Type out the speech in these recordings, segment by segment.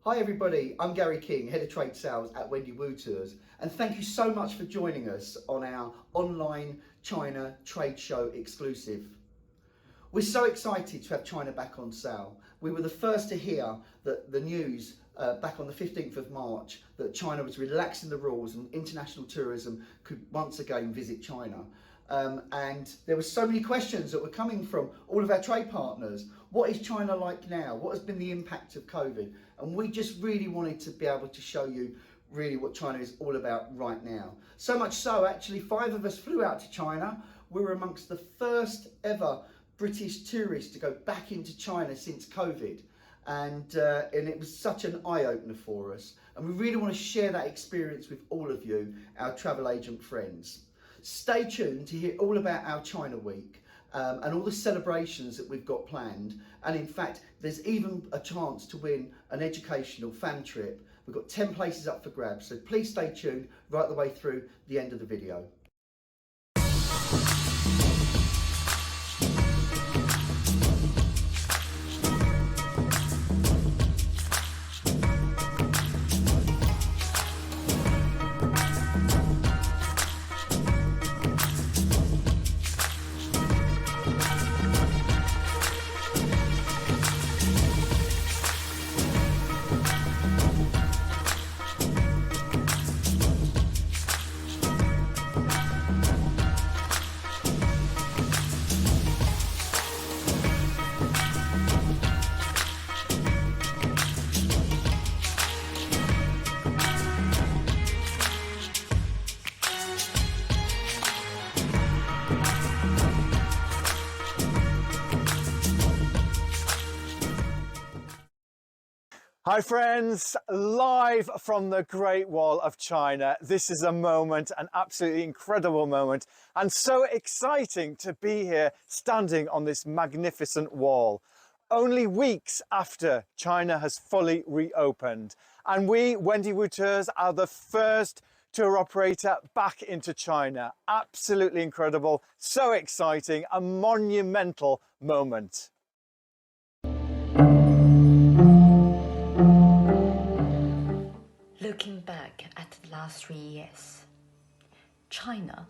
Hi everybody, I'm Gary King, Head of Trade Sales at Wendy Tours, and thank you so much for joining us on our online China trade show exclusive. We're so excited to have China back on sale. We were the first to hear that the news back on the 15th of March that China was relaxing the rules and international tourism could once again visit China. And there were so many questions that were coming from all of our trade partners. What is China like now? What has been the impact of COVID? And we just really wanted to be able to show you really what China is all about right now. So much so, actually, 5 of us flew out to China. We were amongst the first ever British tourists to go back into China since COVID. And it was such an eye-opener for us. And we really want to share that experience with all of you, our travel agent friends. Stay tuned to hear all about our China Week and all the celebrations that we've got planned. And in fact, there's even a chance to win an educational fan trip. We've got 10 places up for grabs, so please stay tuned right the way through the end of the video. Hi friends, live from the Great Wall of China. This is a moment, an absolutely incredible moment, and so exciting to be here standing on this magnificent wall. Only weeks after China has fully reopened, and we, Wendy Tours, are the first tour operator back into China. Absolutely incredible, so exciting, a monumental moment. Looking back at the last 3 years, China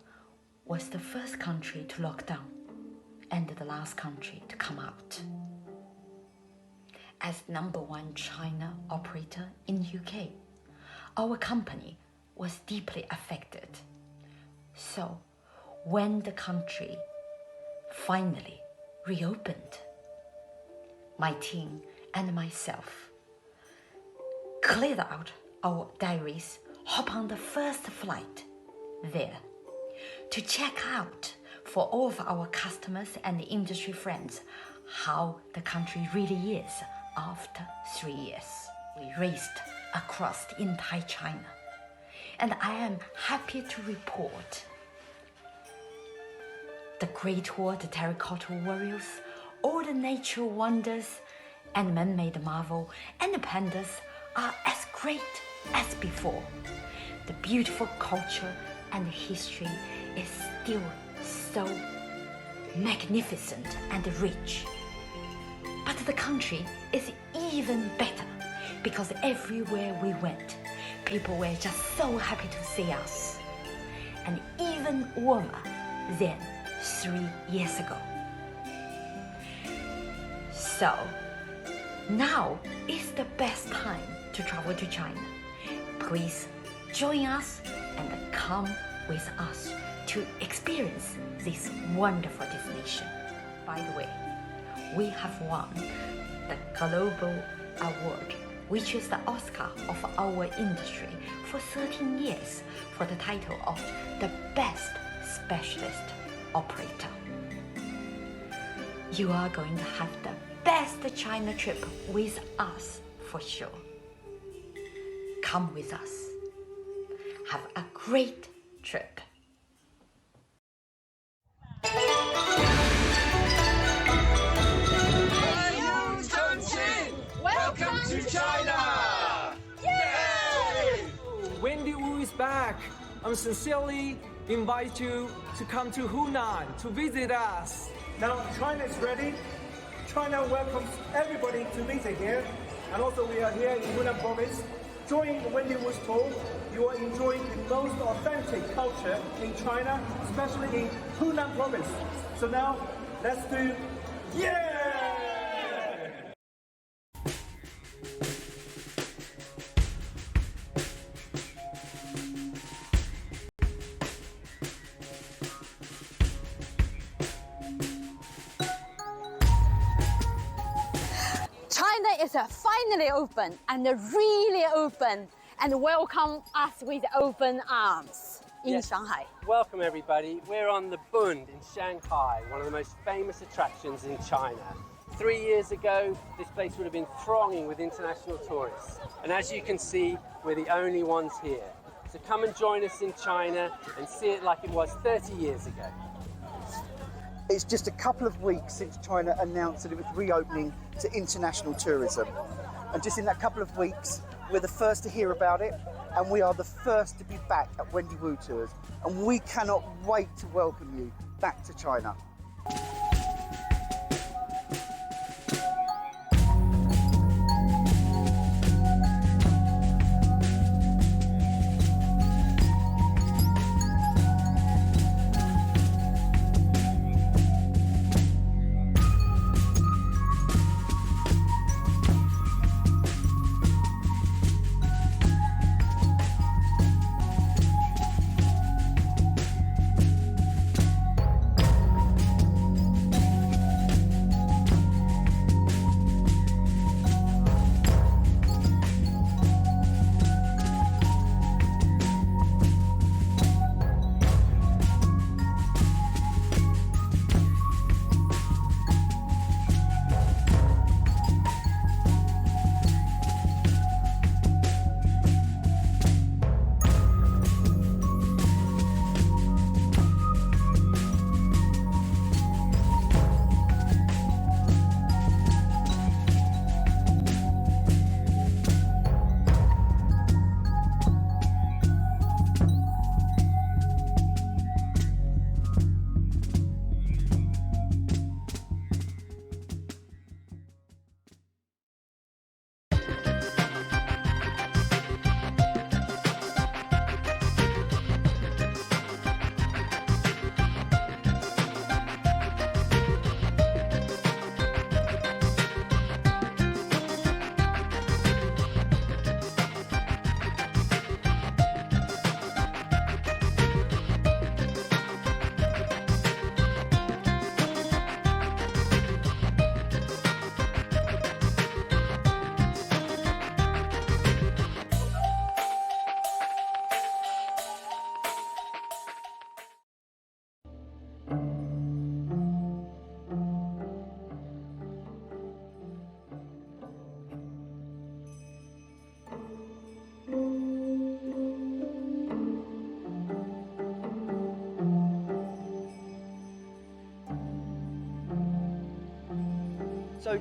was the first country to lock down and the last country to come out. As #1 China operator in UK, our company was deeply affected. So when the country finally reopened, my team and myself cleared out our diaries, hop on the first flight there to check out for all of our customers and industry friends how the country really is after 3 years. We raced across the entire China, and I am happy to report the Great Wall, the terracotta warriors, all the nature wonders and man-made marvel and the pandas are as great as before. The beautiful culture and history is still so magnificent and rich. But the country is even better because everywhere we went, people were just so happy to see us, and even warmer than 3 years ago. So now is the best time to travel to China. Please join us and come with us to experience this wonderful destination. By the way, we have won the Global Award, which is the Oscar of our industry, for 13 years for the title of the Best Specialist Operator. You are going to have the best China trip with us for sure. Come with us. Have a great trip. Welcome to China! Yay! Wendy Wu is back. I sincerely invite you to come to Hunan to visit us. Now China is ready. China welcomes everybody to visit here. And also we are here in Hunan province. During Wendy Wu's tour, you are enjoying the most authentic culture in China, especially in Hunan province. So now, let's do yeah! China is finally open and really open and welcome us with open arms in Yes. Shanghai. Welcome everybody. We're on the Bund in Shanghai, one of the most famous attractions in China. 3 years ago, this place would have been thronging with international tourists. And as you can see, we're the only ones here. So come and join us in China and see it like it was 30 years ago. It's just a couple of weeks since China announced that it was reopening to international tourism. And just in that couple of weeks, we're the first to hear about it, and we are the first to be back at Wendy Wu Tours. And we cannot wait to welcome you back to China.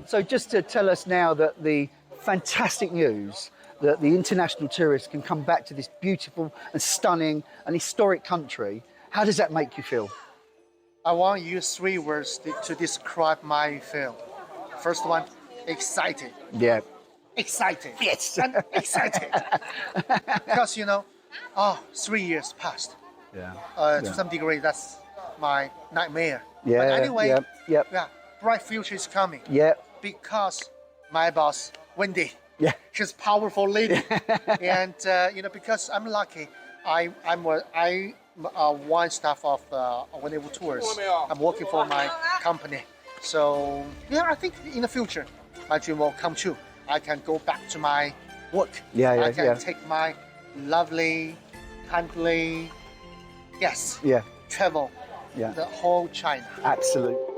So just to tell us now that the fantastic news that the international tourists can come back to this beautiful and stunning and historic country, how does that make you feel? I want to use 3 words to describe my feel. First one, excited. Yeah. Excited. Yes. And excited. Because, 3 years passed. Yeah. To some degree, that's my nightmare. Yeah. But anyway, Yep. yeah, bright future is coming. Yeah. Because my boss, Wendy, Yeah. she's a powerful lady. And, because I'm lucky, I'm one staff of Wendy Wu Tours. I'm working for my company. So, I think in the future, my dream will come true. I can go back to my work. I can take my lovely, kindly guests, travel the whole China. Absolutely.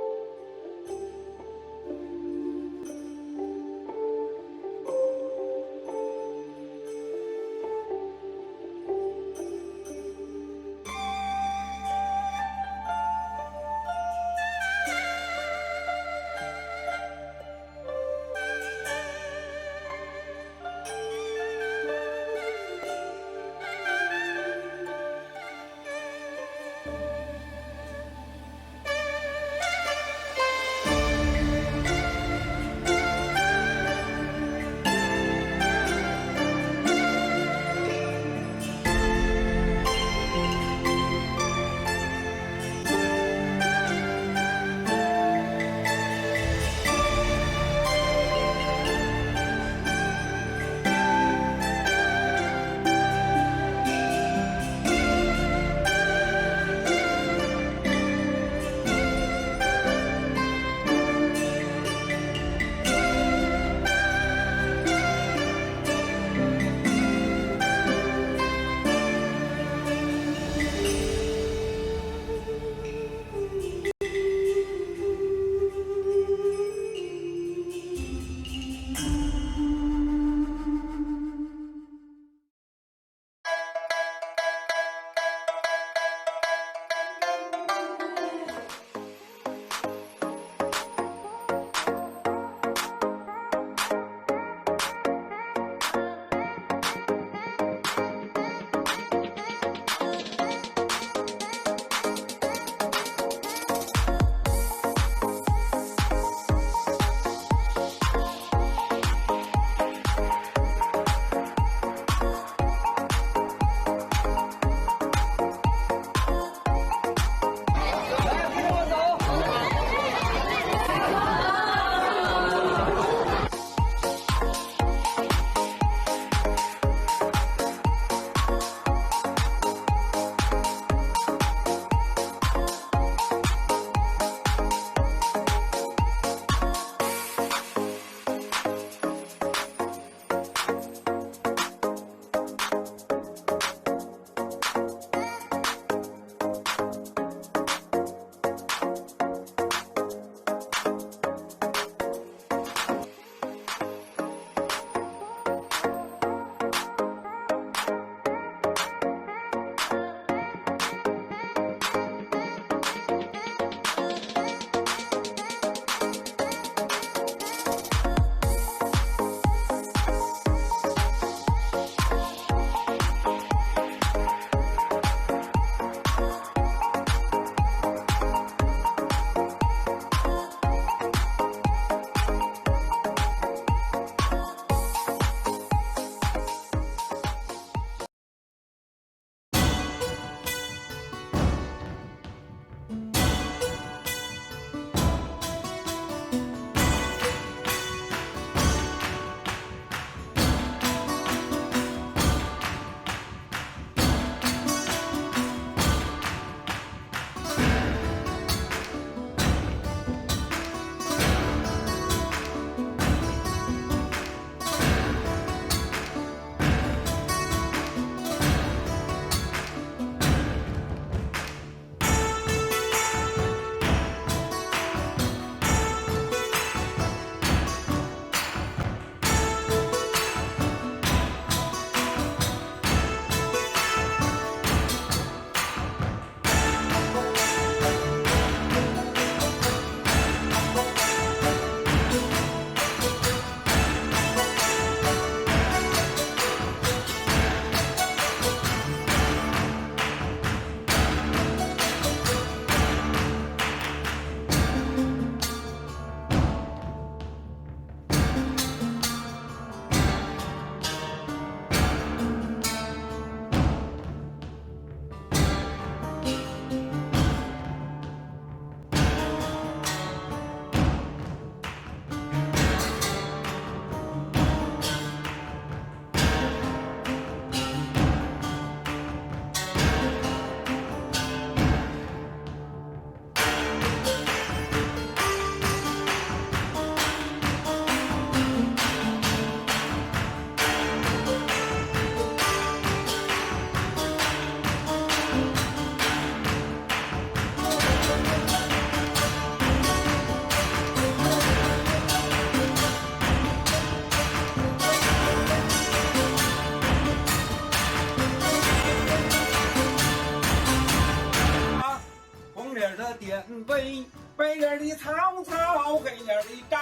燕尾，白脸的曹操，黑脸的张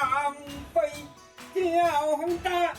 飞，叫打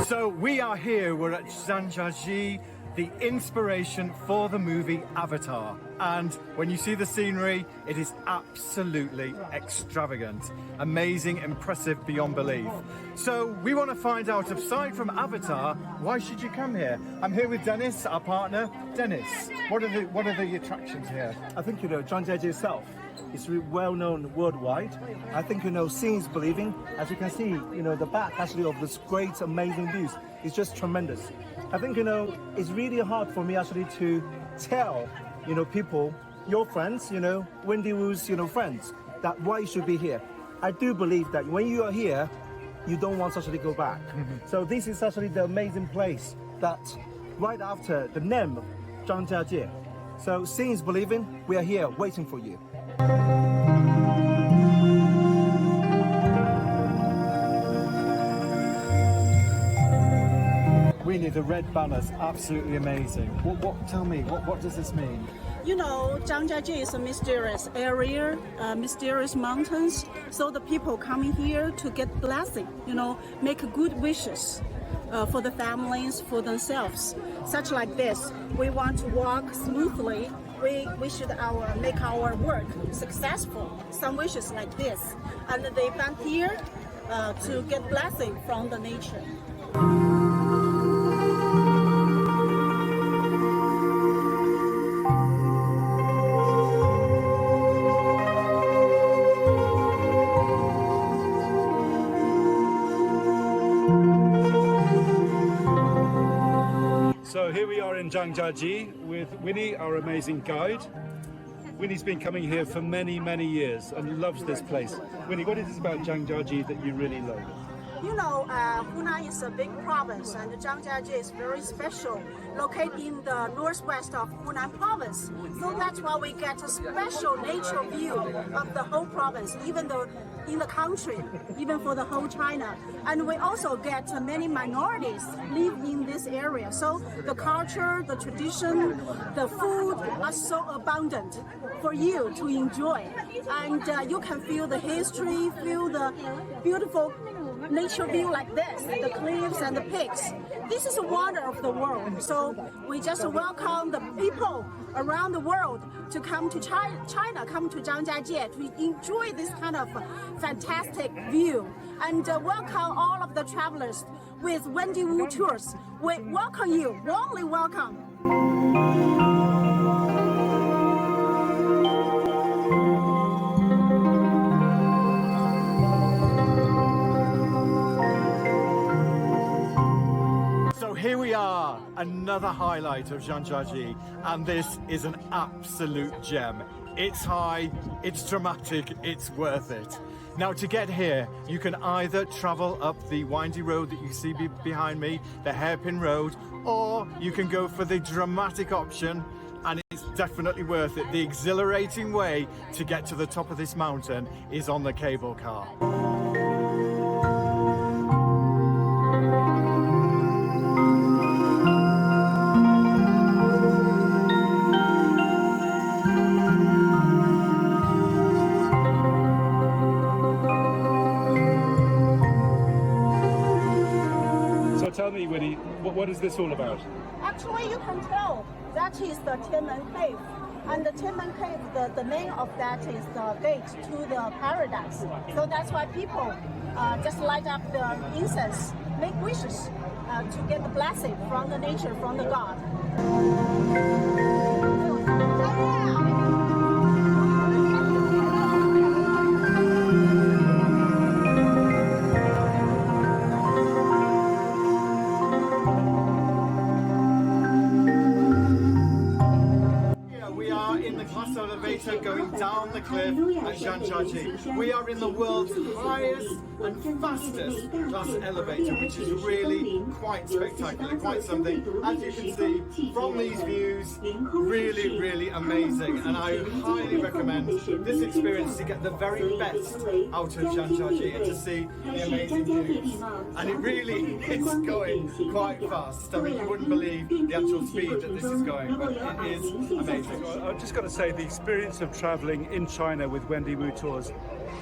So we are here, we're at Zhangjiajie, the inspiration for the movie Avatar. And when you see the scenery, it is absolutely extravagant, amazing, impressive beyond belief. So we want to find out, aside from Avatar, why should you come here? I'm here with Dennis, our partner. Dennis, what are the attractions here? I think, Zhangjiajie itself is well known worldwide. I think, seeing is believing. As you can see, the back actually of this great, amazing views is just tremendous. I think, it's really hard for me actually to tell, people, your friends, Wendy Wu's, friends, that why you should be here. I do believe that when you are here, you don't want to actually go back. So this is actually the amazing place that right after the name, Zhangjiajie. So seeing is believing, we are here waiting for you. Winnie, the red banner's absolutely amazing. Tell me, what does this mean? Zhangjiajie is a mysterious area, mysterious mountains. So the people coming here to get blessing, make good wishes for the families, for themselves. Such like this, we want to walk smoothly. We should make our work successful. Some wishes like this, and they come here to get blessing from the nature. So here we are in Zhangjiajie with Winnie, our amazing guide. Winnie's been coming here for many, many years and loves this place. Winnie, what is it about Zhangjiajie that you really love? Hunan is a big province, and Zhangjiajie is very special, located in the northwest of Hunan province. So that's why we get a special nature view of the whole province, even though in the country, even for the whole China. And we also get many minorities live in this area. So the culture, the tradition, the food are so abundant for you to enjoy. And you can feel the history, feel the beautiful nature view like this, the cliffs and the peaks. This is a wonder of the world. So we just welcome the people around the world to come to China, come to Zhangjiajie to enjoy this kind of fantastic view. And welcome all of the travelers with Wendy Wu Tours. We welcome you, warmly welcome. So here we are, another highlight of Zhangjiajie, and this is an absolute gem. It's high, it's dramatic, it's worth it. Now to get here, you can either travel up the windy road that you see behind me, the hairpin road, or you can go for the dramatic option, and it's definitely worth it. The exhilarating way to get to the top of this mountain is on the cable car. Tell me, Winnie, what is this all about? Actually, you can tell that is the Tianmen Cave. And the Tianmen Cave, the name of that is the gate to the paradise. So that's why people just light up the incense, make wishes to get the blessing from the nature, from the God. Elevator going down the cliff at Zhangjiajie. We are in the world's highest and fastest glass elevator, which is really quite spectacular, quite something. As you can see from these views, really, really amazing. And I highly recommend this experience to get the very best out of Zhangjiajie and to see the amazing views. And it really is going quite fast. I mean, you wouldn't believe the actual speed that this is going, but it is amazing. Well, I've just got to say, the experience of traveling in China with Wendy Wu Tours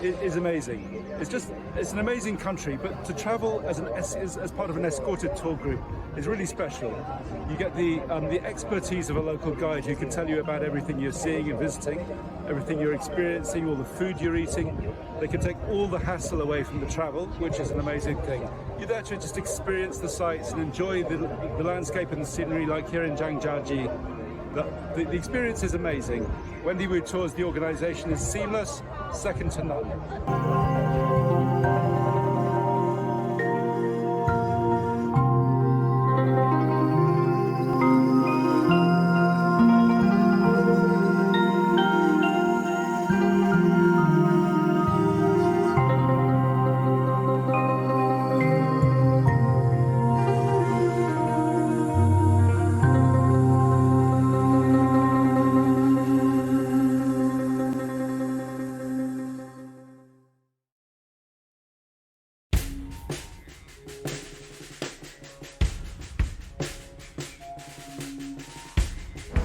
is amazing. It's an amazing country, but to travel as part of an escorted tour group is really special. You get the expertise of a local guide who can tell you about everything you're seeing and visiting, everything you're experiencing, all the food you're eating. They can take all the hassle away from the travel, which is an amazing thing. You're there to just experience the sights and enjoy the landscape and the scenery, like here in Zhangjiajie. The experience is amazing. Wendy Wu Tours, the organisation, is seamless, second to none.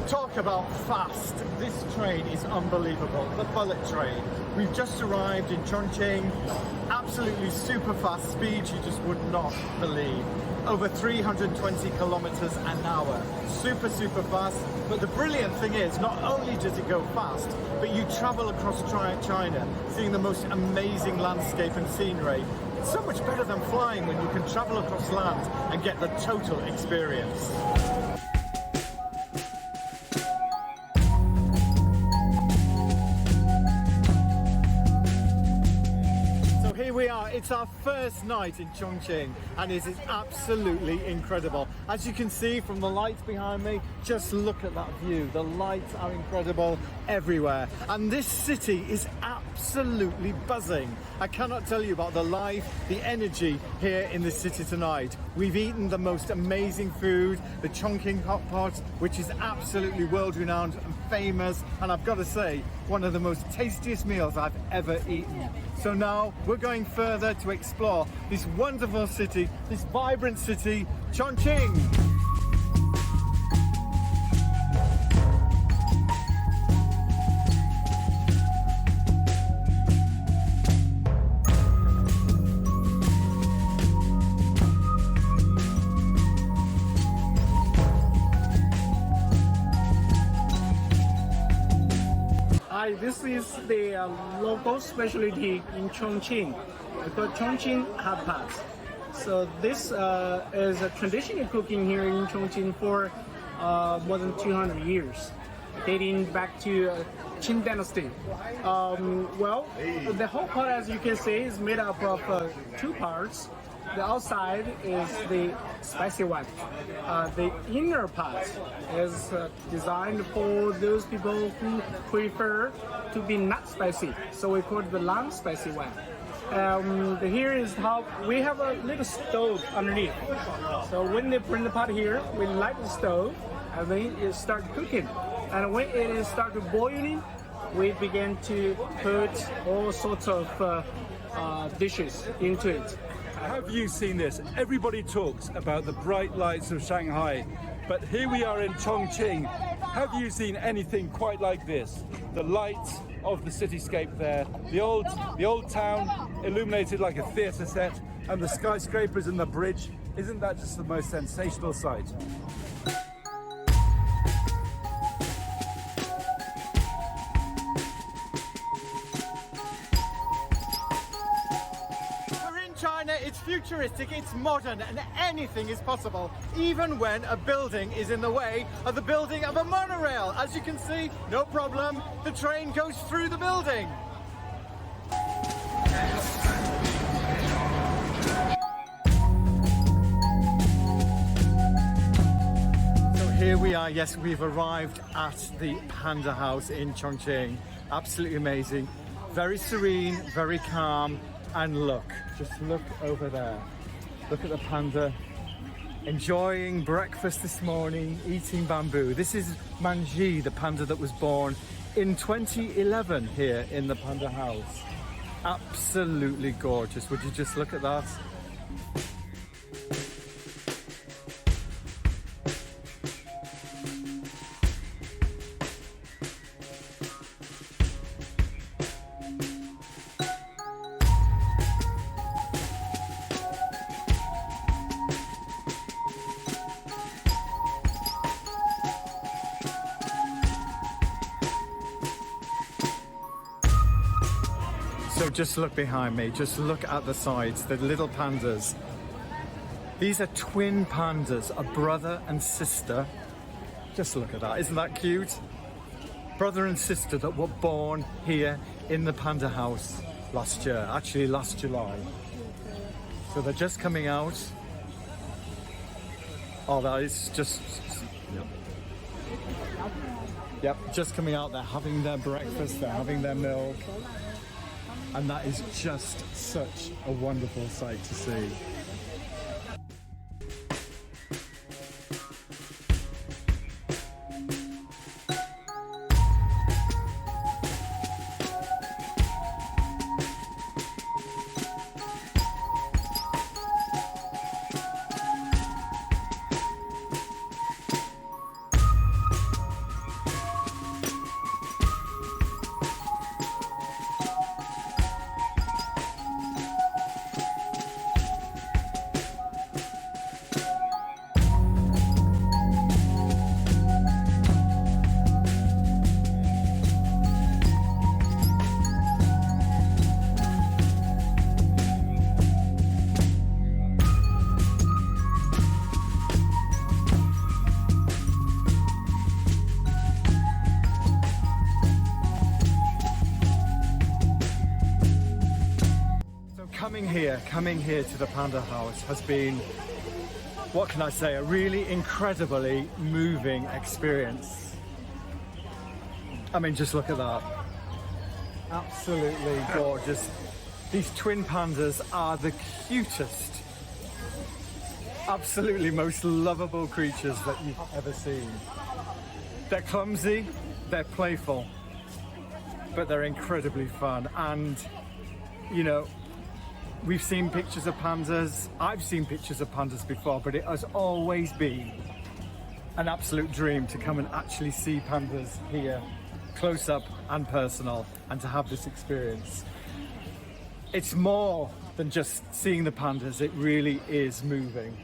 Talk about fast. This train is unbelievable. The bullet train. We've just arrived in Chongqing. Absolutely super fast speed you just would not believe. Over 320 kilometers an hour. Super, super fast. But the brilliant thing is, not only does it go fast, but you travel across China, seeing the most amazing landscape and scenery. It's so much better than flying when you can travel across land and get the total experience. We are. It's our first night in Chongqing and it is absolutely incredible. As you can see from the lights behind me, just look at that view. The lights are incredible everywhere and this city is absolutely buzzing. I cannot tell you about the life, the energy here in this city tonight. We've eaten the most amazing food, the Chongqing hot pot, which is absolutely world-renowned and famous, and I've got to say, one of the most tastiest meals I've ever eaten. So now we're going further to explore this wonderful city, this vibrant city, Chongqing. Hi, this is the local specialty in Chongqing. It's called Chongqing hot pot. So this is a traditional cooking here in Chongqing for more than 200 years, dating back to Qing Dynasty. Well, the whole pot, as you can see, is made up of two parts. The outside is the spicy one. The inner part is designed for those people who prefer to be not spicy. So we call it the non-spicy one. Here is how we have a little stove underneath. So when they bring the pot here, we light the stove and then it starts cooking. And when it is started boiling, we begin to put all sorts of dishes into it. Have you seen this? Everybody talks about the bright lights of Shanghai, but here we are in Chongqing. Have you seen anything quite like this? The lights of the cityscape there, the old town illuminated like a theatre set, and the skyscrapers and the bridge. Isn't that just the most sensational sight? China, it's futuristic, it's modern, and anything is possible, even when a building is in the way of the building of a monorail. As you can see, no problem, the train goes through the building. So here we are, yes, we've arrived at the Panda House in Chongqing. Absolutely amazing, very serene, very calm. And look, just look over there. Look at the panda enjoying breakfast this morning, eating bamboo. This is Manji, the panda that was born in 2011 here in the Panda House. Absolutely gorgeous. Would you just look at that? So just look behind me, just look at the sides, the little pandas. These are twin pandas, a brother and sister. Just look at that, isn't that cute? Brother and sister that were born here in the Panda House last year, actually last July. So they're just coming out. Oh, that is just, yep, just coming out, they're having their breakfast, they're having their milk. And that is just such a wonderful sight to see. Coming here to the Panda House has been, what can I say, a really incredibly moving experience. I mean, just look at that. Absolutely gorgeous. These twin pandas are the cutest, absolutely most lovable creatures that you've ever seen. They're clumsy, they're playful, but they're incredibly fun. And, you know, we've seen pictures of pandas, I've seen pictures of pandas before, but it has always been an absolute dream to come and actually see pandas here, close up and personal, and to have this experience. It's more than just seeing the pandas, it really is moving.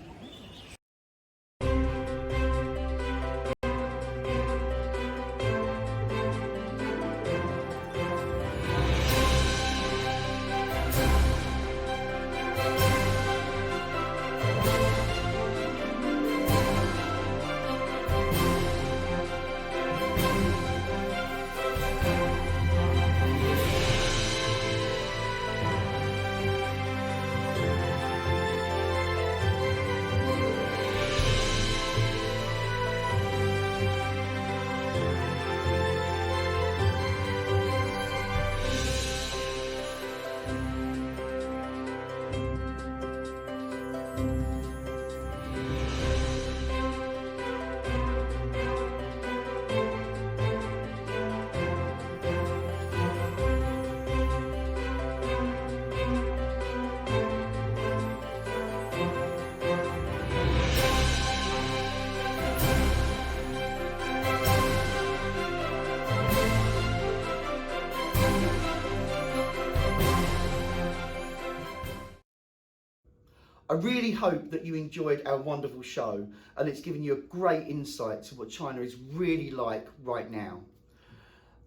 I really hope that you enjoyed our wonderful show and it's given you a great insight to what China is really like right now.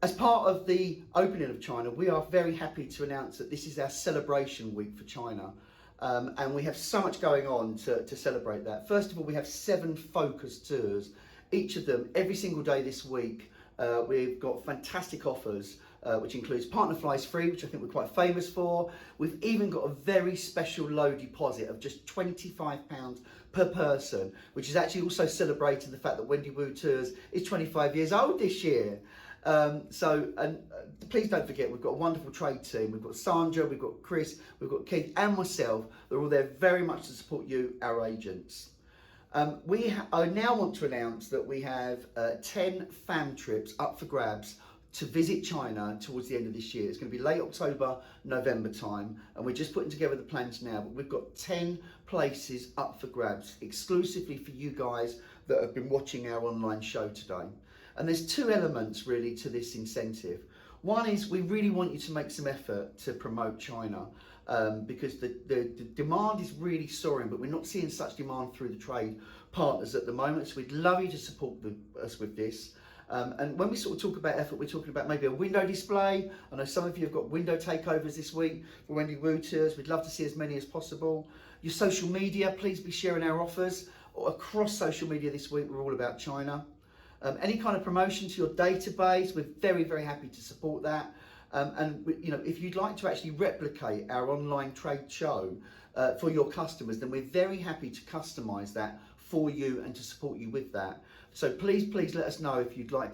As part of the opening of China, we are very happy to announce that this is our celebration week for China. And we have so much going on to celebrate that. First of all, we have 7 focus tours, each of them every single day this week. We've got fantastic offers, which includes partner flies free, which I think we're quite famous for. We've even got a very special low deposit of just £25 per person, which is actually also celebrating the fact that Wendy Wu Tours is 25 years old this year. Please don't forget, we've got a wonderful trade team. We've got Sandra, we've got Chris, we've got Keith and myself. They're all there very much to support you, our agents. I now want to announce that we have 10 fam trips up for grabs to visit China towards the end of this year. It's going to be late October, November time, and we're just putting together the plans now, but we've got 10 places up for grabs exclusively for you guys that have been watching our online show today. And there's 2 elements really to this incentive. One is we really want you to make some effort to promote China because the demand is really soaring, but we're not seeing such demand through the trade partners at the moment. So we'd love you to support us with this. And when we sort of talk about effort, we're talking about maybe a window display. I know some of you have got window takeovers this week for Wendy Wu Tours. We'd love to see as many as possible. Your social media, please be sharing our offers. Across social media this week, we're all about China. Any kind of promotion to your database, we're very, very happy to support that. If you'd like to actually replicate our online trade show for your customers, then we're very happy to customise that for you and to support you with that. So please let us know if you'd like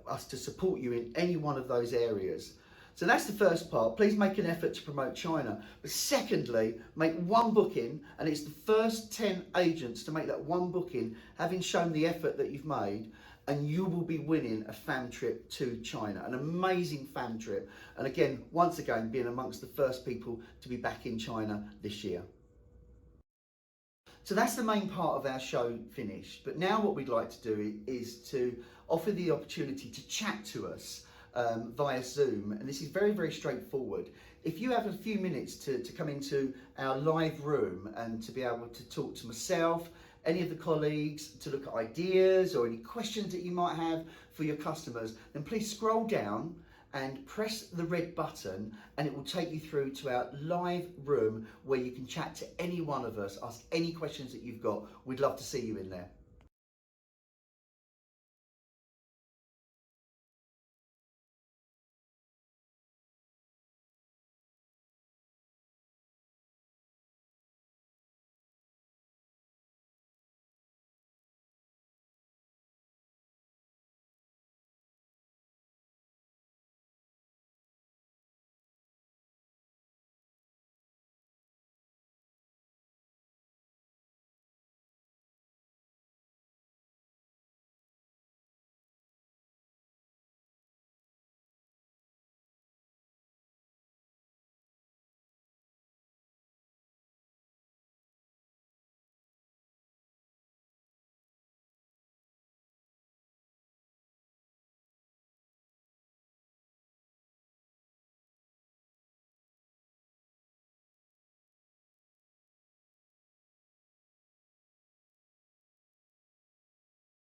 us to support you in any one of those areas. So that's the first part. Please make an effort to promote China. But secondly, make one booking, and it's the first 10 agents to make that one booking, having shown the effort that you've made, and you will be winning a fam trip to China, an amazing fam trip. And again, once again, being amongst the first people to be back in China this year. So that's the main part of our show finished. But now what we'd like to do is to offer the opportunity to chat to us via Zoom, and this is very, very straightforward. If you have a few minutes to come into our live room and to be able to talk to myself, any of the colleagues, to look at ideas or any questions that you might have for your customers, then please scroll down and press the red button and it will take you through to our live room where you can chat to any one of us, ask any questions that you've got. We'd love to see you in there.